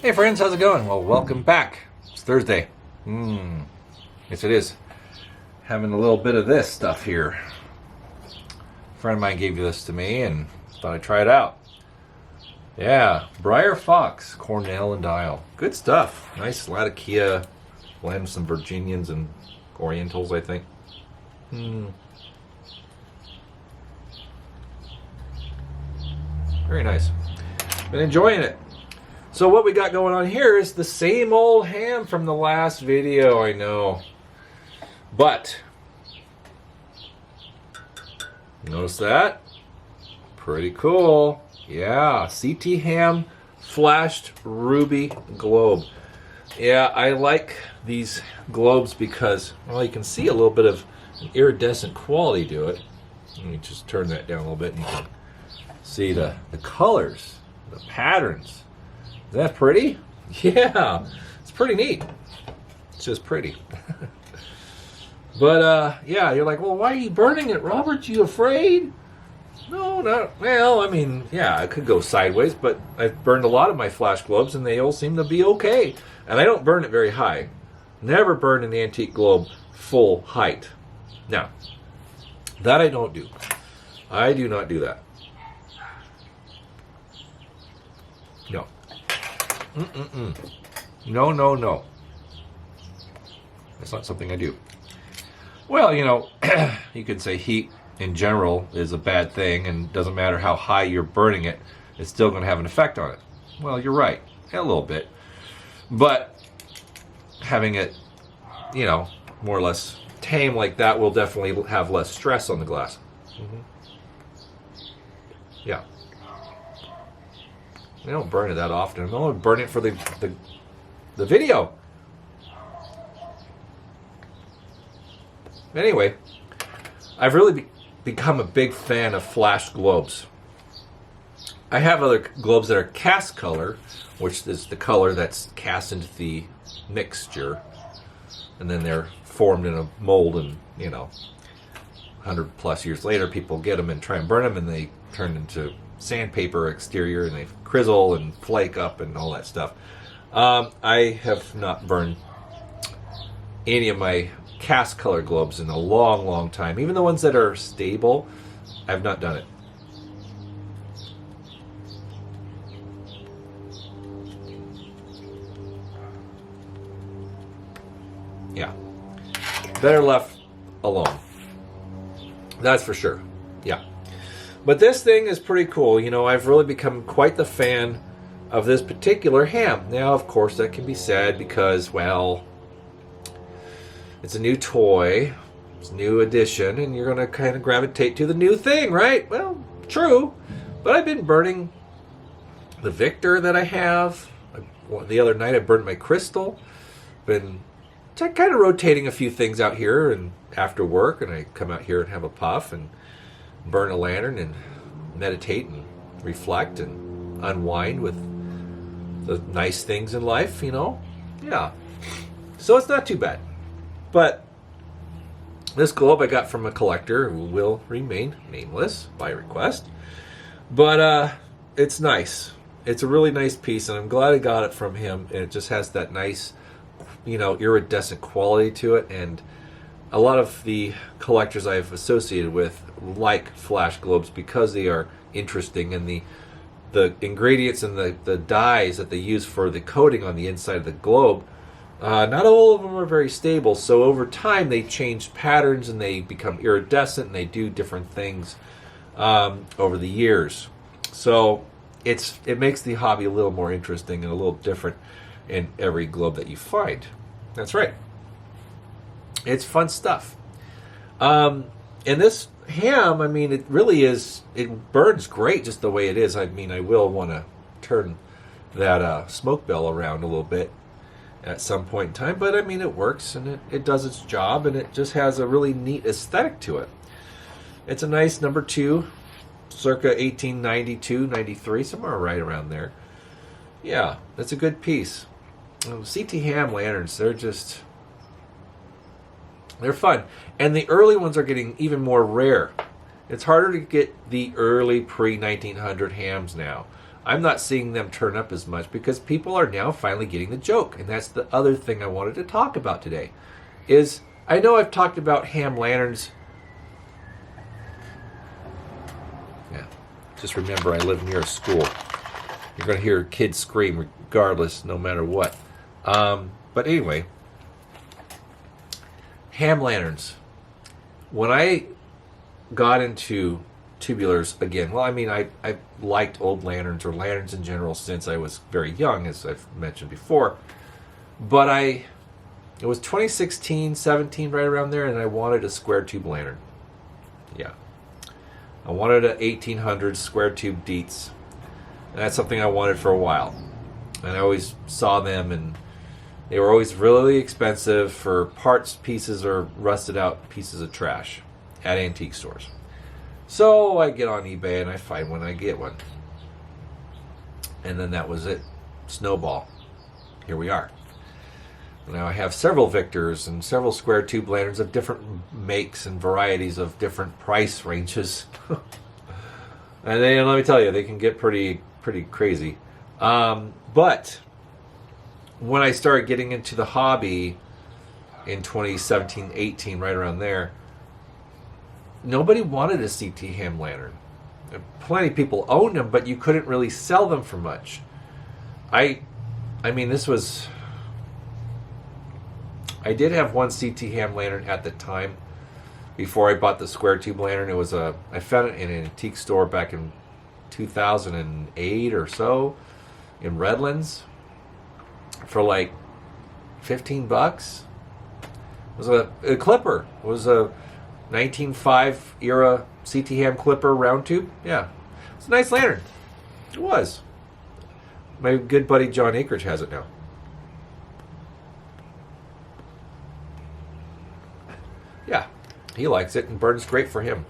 Hey friends, how's it going? Well, welcome back. It's Thursday. Yes it is. Having a little bit of this stuff here. A friend of mine gave this to me and thought I'd try it out. Yeah, Briar Fox, Cornell and Dial. Good stuff. Nice Latakia blend, some Virginians and Orientals, I think. Very nice. Been enjoying it. So what we got going on here is the same old ham from the last video, I know. But, notice that? Pretty cool. Yeah, CT ham flashed ruby globe. Yeah, I like these globes because, well, you can see a little bit of an iridescent quality to it. Let me just turn that down a little bit and you can see the colors, the patterns. Is that pretty? Yeah, it's pretty neat. It's just pretty. But, yeah, you're like, well, why are you burning it, Robert? You afraid? No, not, well, I mean, yeah, it could go sideways, but I've burned a lot of my flash globes, and they all seem to be okay. And I don't burn it very high. Never burn an antique globe full height. Now, that I don't do. I do not do that. No. No, no, no. That's not something I do. Well, you know, you could say heat in general is a bad thing, and doesn't matter how high you're burning it, it's still going to have an effect on it. Well, you're right, a little bit. But having it, you know, more or less tame like that will definitely have less stress on the glass. Yeah. I don't burn it that often. I'm only burning it for the video. Anyway, I've really become a big fan of flash globes. I have other globes that are cast color, which is the color that's cast into the mixture, and then they're formed in a mold, and, you know, 100 plus years later, people get them and try and burn them, and they turn into sandpaper exterior, and they crizzle and flake up and all that stuff. I have not burned any of my cast color globes in a long, long time. Even the ones that are stable, I've not done it. Yeah. Better left alone. That's for sure. Yeah. But this thing is pretty cool. You know, I've really become quite the fan of this particular ham. Now, of course, that can be said because, well, it's a new toy, it's a new edition, and you're going to kind of gravitate to the new thing, right? Well, true. But I've been burning the Victor that I have. The other night I burned my crystal. Been kind of rotating a few things out here and after work, and I come out here and have a puff and burn a lantern and meditate and reflect and unwind with the nice things in life, you know? Yeah. So it's not too bad. But this globe I got from a collector who will remain nameless by request. But it's nice. It's a really nice piece, and I'm glad I got it from him. And it just has that nice, you know, iridescent quality to it. And a lot of the collectors I've associated with like flash globes because they are interesting, and the ingredients and the dyes that they use for the coating on the inside of the globe, not all of them are very stable. So over time they change patterns and they become iridescent and they do different things over the years. So it makes the hobby a little more interesting and a little different in every globe that you find. That's right. It's fun stuff. And this ham, I mean, it really is, it burns great just the way it is. I mean, I will want to turn that smoke bell around a little bit at some point in time, but I mean, it works and it does its job, and it just has a really neat aesthetic to it. It's a nice number 2, circa 1892, 93, somewhere right around there. Yeah, that's a good piece. CT ham lanterns, they're fun. And the early ones are getting even more rare. It's harder to get the early pre-1900 hams now. I'm not seeing them turn up as much because people are now finally getting the joke. And that's the other thing I wanted to talk about today. Is I know I've talked about ham lanterns. Yeah. Just remember I live near a school. You're going to hear kids scream regardless, no matter what. But anyway, ham lanterns. When I got into tubulars again, well, I mean, I liked old lanterns or lanterns in general since I was very young, as I've mentioned before. But it was 2016, 17, right around there, and I wanted a square tube lantern. Yeah. I wanted a 1800 square tube Dietz. And that's something I wanted for a while. And I always saw them, and they were always really expensive for parts, pieces, or rusted out pieces of trash at antique stores. So I get on eBay and I find one, I get one. And then that was it. Snowball. Here we are. Now I have several Victors and several square tube lanterns of different makes and varieties of different price ranges. And then let me tell you, they can get pretty crazy. But when I started getting into the hobby in 2017, 18, right around there, nobody wanted a CT ham lantern. Plenty of people owned them, but you couldn't really sell them for much. I mean, this was... I did have one CT ham lantern at the time before I bought the square tube lantern. It was I found it in an antique store back in 2008 or so in Redlands for like $15. It was a clipper. It was a 1905 era CT ham clipper round tube. Yeah. It's a nice lantern. It was. My good buddy John Akridge has it now. Yeah, he likes it and burns great for him.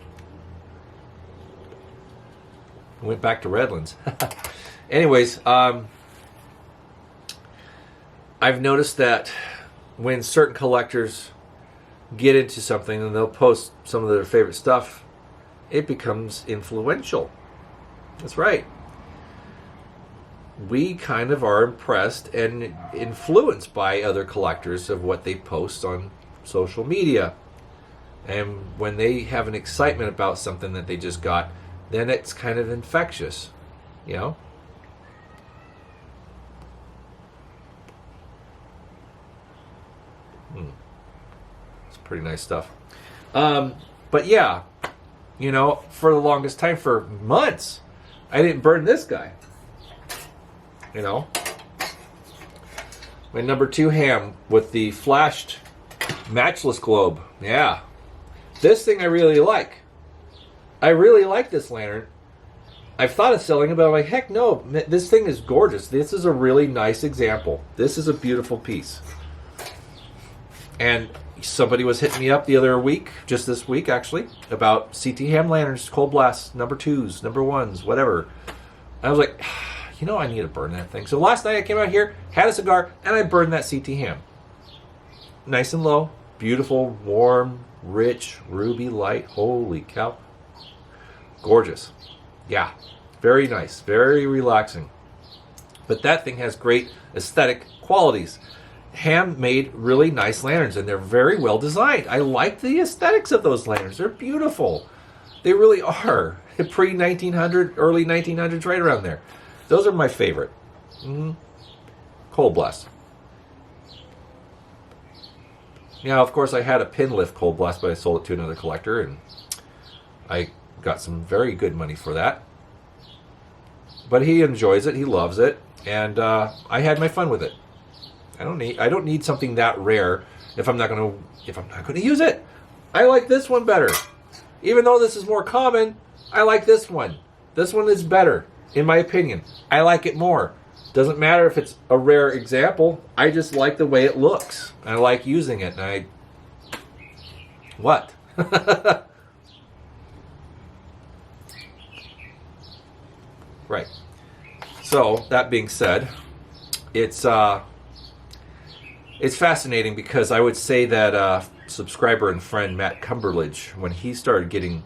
Went back to Redlands. Anyways, I've noticed that when certain collectors get into something and they'll post some of their favorite stuff, it becomes influential. That's right. We kind of are impressed and influenced by other collectors of what they post on social media. And when they have an excitement about something that they just got, then it's kind of infectious, you know? It's pretty nice stuff. But yeah, you know, for the longest time, for months, I didn't burn this guy. You know? My number 2 ham with the flashed matchless globe. Yeah. This thing I really like. I really like this lantern. I've thought of selling it, but I'm like, heck no. This thing is gorgeous. This is a really nice example. This is a beautiful piece. And somebody was hitting me up the other week, just this week actually, about CT ham lanterns, cold blasts, number 2s, number 1s, whatever. I was like, you know, I need to burn that thing. So last night I came out here, had a cigar, and I burned that CT ham. Nice and low, beautiful, warm, rich, ruby light. Holy cow. Gorgeous. Yeah. Very nice. Very relaxing. But that thing has great aesthetic qualities. Ham made really nice lanterns, and they're very well designed. I like the aesthetics of those lanterns. They're beautiful. They really are. Pre-1900, early 1900s, right around there. Those are my favorite. Cold blast. Yeah, of course, I had a pin lift cold blast, but I sold it to another collector, and I got some very good money for that. But he enjoys it, he loves it, and I had my fun with it. I don't need something that rare if I'm not gonna use it. I like this one better. Even though this is more common, I like this one. This one is better, in my opinion. I like it more. Doesn't matter if it's a rare example. I just like the way it looks. I like using it. And what? Right. So, that being said, it's fascinating because I would say that subscriber and friend Matt Cumberledge, when he started getting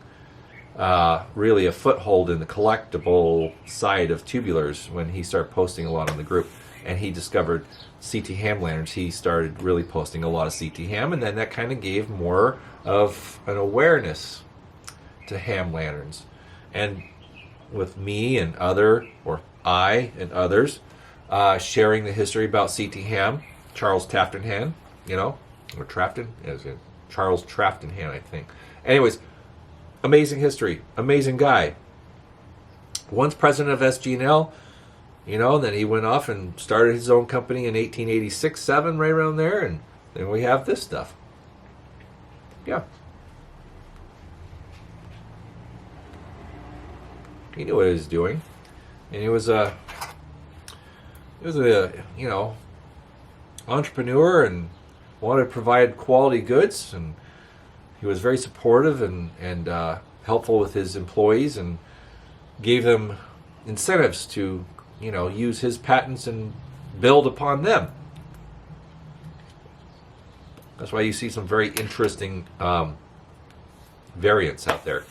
really a foothold in the collectible side of tubulars when he started posting a lot on the group. And he discovered CT ham lanterns. He started really posting a lot of CT ham, and then that kind of gave more of an awareness to ham lanterns. And with me and I and others sharing the history about CT ham, Charles Trafton, or Trafton, Charles Trafton, I think. Anyways, amazing history, amazing guy. Once president of SG&L, then he went off and started his own company in 1886, 7, right around there, and then we have this stuff. Yeah. He knew what he was doing, and he was a entrepreneur and wanted to provide quality goods, and he was very supportive and helpful with his employees and gave them incentives to use his patents and build upon them. That's why you see some very interesting variants out there.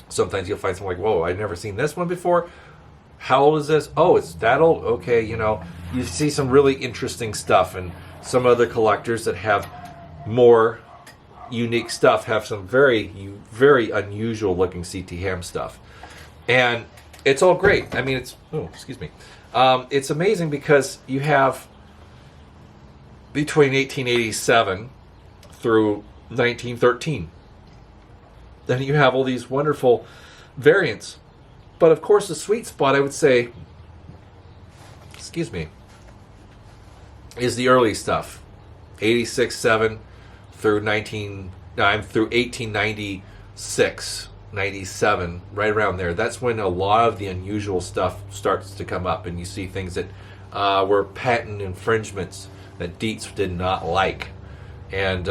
Sometimes you'll find something like, whoa, I've never seen this one before. How old is this? Oh, it's that old? Okay, you see some really interesting stuff, and some other collectors that have more unique stuff have some very, very unusual looking CT ham stuff. And it's all great. I mean, it's amazing because you have between 1887 through 1913. Then you have all these wonderful variants. But of course, the sweet spot, I would say, is the early stuff. 86, 7 through 1896, 97, right around there. That's when a lot of the unusual stuff starts to come up, and you see things that were patent infringements that Dietz did not like. And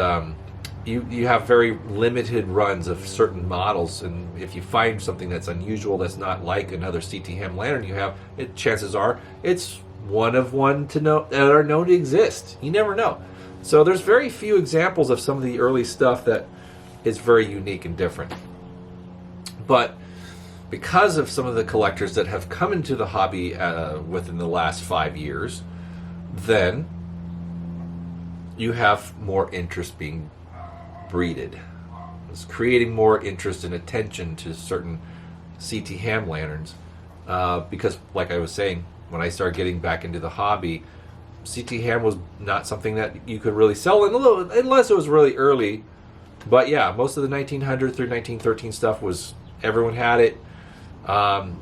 you have very limited runs of certain models, and if you find something that's unusual, that's not like another CT ham lantern you have, chances are it's one of one that are known to exist. You never know. So there's very few examples of some of the early stuff that is very unique and different. But because of some of the collectors that have come into the hobby within the last 5 years, then you have more interest being breeded. It's creating more interest and attention to certain CT ham lanterns. Because, like I was saying, when I started getting back into the hobby, CT ham was not something that you could really sell unless it was really early. But yeah, most of the 1900 through 1913 stuff was, everyone had it.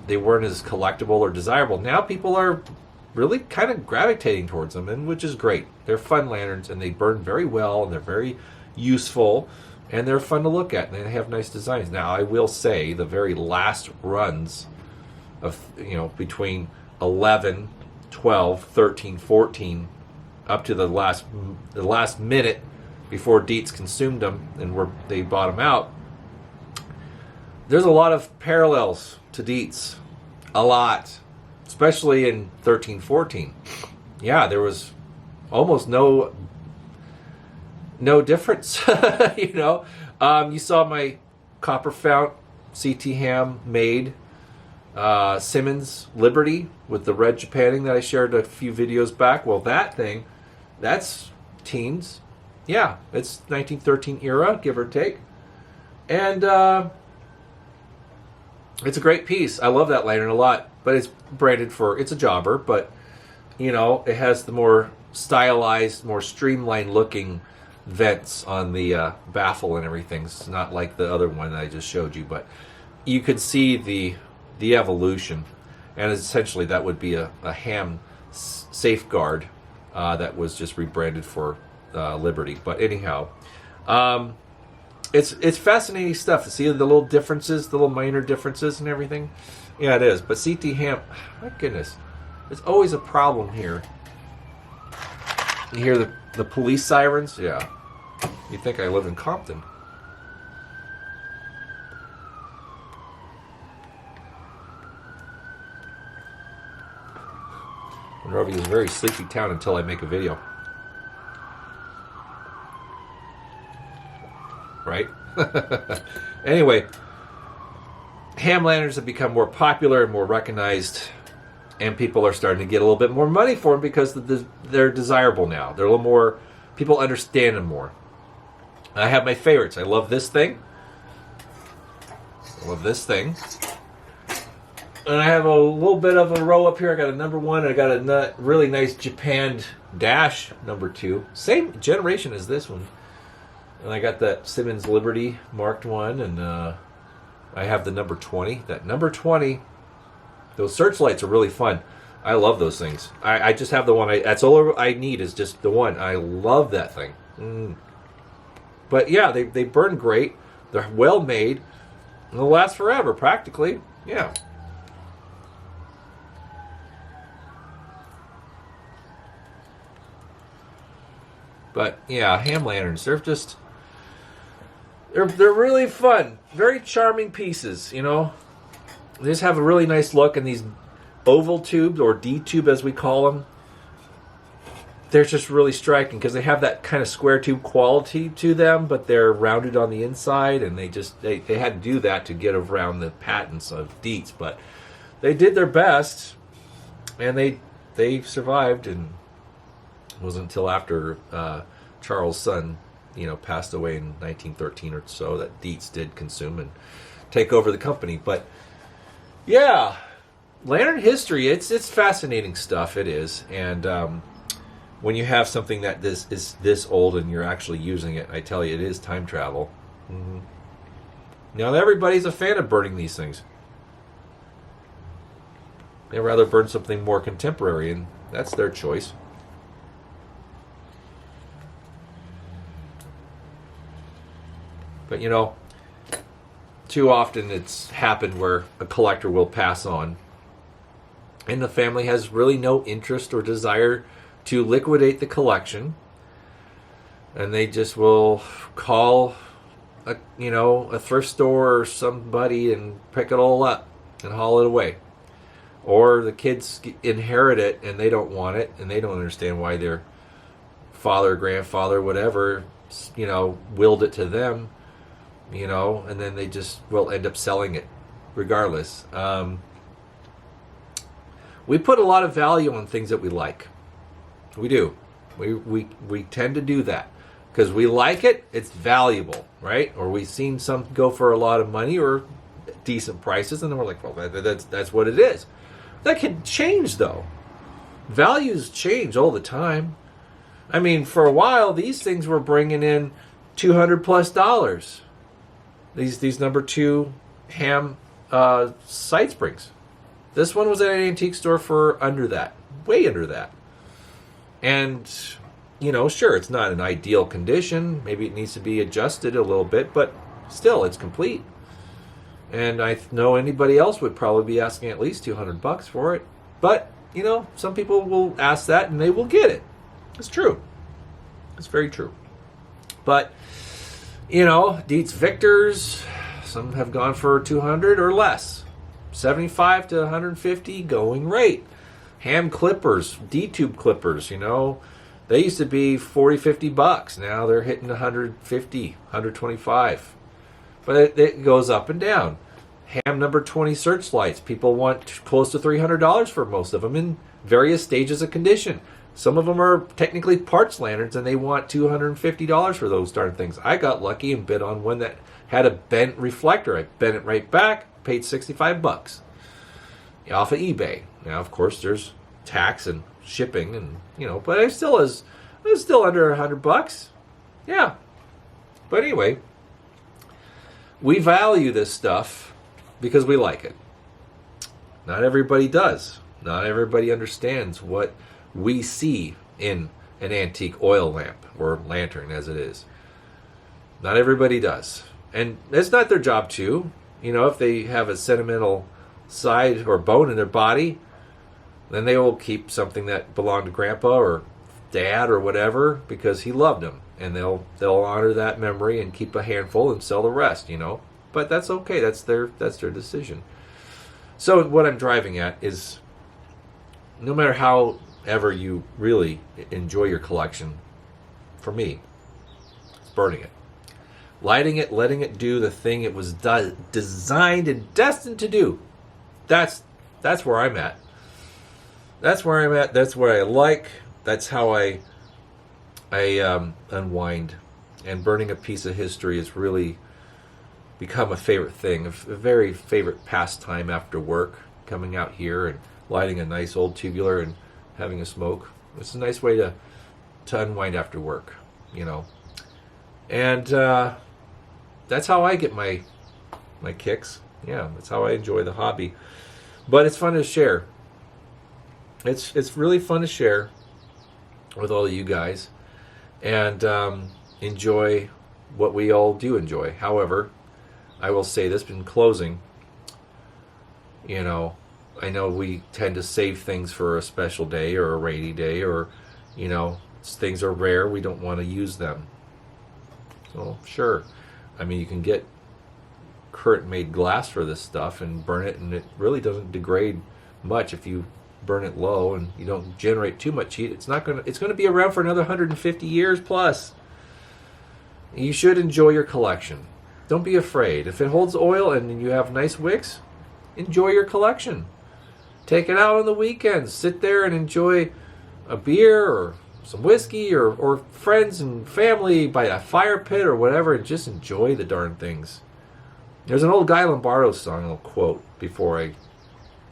They weren't as collectible or desirable. Now people are really kind of gravitating towards them, and which is great. They're fun lanterns, and they burn very well, and they're very useful, and they're fun to look at, and they have nice designs. Now, I will say the very last runs of, between 11, 12, 13, 14, up to the last minute before Dietz consumed them and they bought them out, there's a lot of parallels to Dietz. A lot. Especially in 13, 14. Yeah, there was almost no difference. You saw my copper fount CT ham made Simmons Liberty with the red Japanning that I shared a few videos back. Well, that's teens. Yeah, it's 1913 era, give or take. And it's a great piece. I love that lantern a lot. But it's branded it's a jobber, but, it has the more stylized, more streamlined looking vents on the baffle and everything. It's not like the other one that I just showed you, but you could see the evolution. And essentially that would be a ham safeguard that was just rebranded for Liberty. But anyhow, it's fascinating stuff to see the little differences, the little minor differences and everything. Yeah, it is. But CT ham, my goodness, there's always a problem here. You hear the police sirens? Yeah. You'd think I live in Compton. Monrovia is a very sleepy town until I make a video. Right? Anyway, ham lanterns have become more popular and more recognized, and people are starting to get a little bit more money for them because they're desirable now. They're a little more, people understand them more. I have my favorites. I love this thing. I love this thing. And I have a little bit of a row up here. I got a number 1. I got a really nice Japan Dash number 2. Same generation as this one. And I got that Simmons Liberty marked one. And I have the number 20. That number 20, those searchlights are really fun. I love those things. I just have the one. That's all I need is just the one. I love that thing. But yeah, they burn great. They're well made. And they'll last forever, practically. Yeah. But yeah, ham lanterns, they're really fun. Very charming pieces, you know. They just have a really nice look, and these oval tubes, or D-tube as we call them, they're just really striking because they have that kind of square tube quality to them, but they're rounded on the inside, and they had to do that to get around the patents of Dietz, but they did their best, and they survived. And it wasn't until after Charles' son, passed away in 1913 or so that Dietz did consume and take over the company. But yeah, lantern history, it's fascinating stuff. It is. And when you have something that is this old and you're actually using it, I tell you, it is time travel. Mm-hmm. Now, everybody's a fan of burning these things. They'd rather burn something more contemporary, and that's their choice. But too often it's happened where a collector will pass on, and the family has really no interest or desire to liquidate the collection, and they just will call a thrift store or somebody and pick it all up and haul it away. Or the kids inherit it and they don't want it, and they don't understand why their father, grandfather, whatever, willed it to them. And then they just will end up selling it regardless. We put a lot of value on things that we like. We do. We tend to do that because we like it. It's valuable, right? Or we've seen some go for a lot of money or decent prices, and then we're like, well, that's what it is. That can change, though. Values change all the time. I mean, for a while, these things were bringing in $200+. These number 2 ham side springs. This one was at an antique store for under that, way under that. And, sure, it's not in ideal condition. Maybe it needs to be adjusted a little bit, but still, it's complete. And I know anybody else would probably be asking at least $200 for it. But, some people will ask that and they will get it. It's true. It's very true. But, Dietz Victors, some have gone for $200 or less. $75 to $150 going rate. Ham clippers, D-tube clippers, they used to be $40-$50. Now they're hitting $150, $125. But it goes up and down. Ham number 20 searchlights. People want close to $300 for most of them in various stages of condition. Some of them are technically parts lanterns, and they want $250 for those darn things. I got lucky and bid on one that had a bent reflector. I bent it right back, paid $65 off of eBay. Now, of course, there's tax and shipping, and but it was still under $100. Yeah. But anyway, we value this stuff because we like it. Not everybody does. Not everybody understands what we see in an antique oil lamp or lantern, as it is. Not everybody does. And it's not their job to. If they have a sentimental side or bone in their body, then they will keep something that belonged to Grandpa or Dad or whatever because he loved them. And they'll honor that memory and keep a handful and sell the rest, But that's okay. That's their decision. So what I'm driving at is, no matter how ever you really enjoy your collection, for me, it's burning it. lighting it, letting it do the thing it was designed and destined to do. That's where I'm at. That's where I'm at. That's what I like. That's how I unwind. And burning a piece of history has really become a favorite thing, a very favorite pastime after work. Coming out here and lighting a nice old tubular and having a smoke. It's a nice way to unwind after work, you know. And that's how I get my kicks. Yeah, that's how I enjoy the hobby. But it's fun to share. It's really fun to share with all of you guys and enjoy what we all do enjoy. However, I will say this in closing. You know, I know we tend to save things for a special day or a rainy day, or, you know, things are rare. We don't want to use them. So, sure. I mean, you can get current-made glass for this stuff and burn it, and it really doesn't degrade much if you burn it low and you don't generate too much heat. It's going to be around for another 150 years plus. You should enjoy your collection. Don't be afraid. If it holds oil and you have nice wicks, enjoy your collection. Take it out on the weekends. Sit there and enjoy a beer or some whiskey or friends and family by a fire pit or whatever, and just enjoy the darn things. There's an old Guy Lombardo song I'll quote before I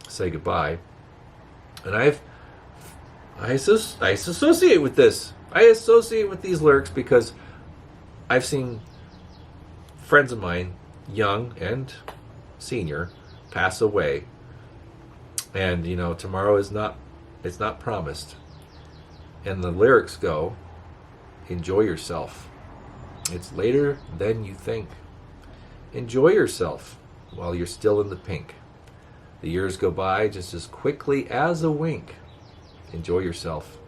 say goodbye. And I associate with this. I associate with these lyrics because I've seen friends of mine, young and senior, pass away. And, you know, tomorrow it's not promised. And the lyrics go, enjoy yourself. It's later than you think. Enjoy yourself while you're still in the pink. The years go by just as quickly as a wink. Enjoy yourself.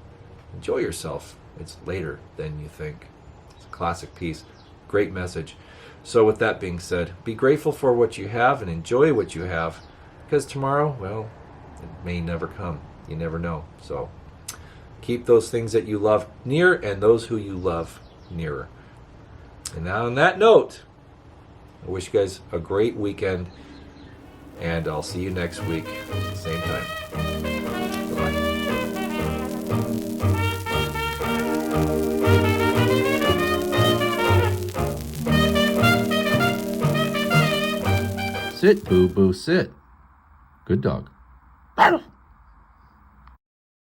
Enjoy yourself. It's later than you think. It's a classic piece. Great message. So with that being said, be grateful for what you have and enjoy what you have, because tomorrow, well, it may never come. You never know. So keep those things that you love near and those who you love nearer. And now on that note, I wish you guys a great weekend, and I'll see you next week, same time. Bye-bye. Sit, boo-boo, sit. Good dog.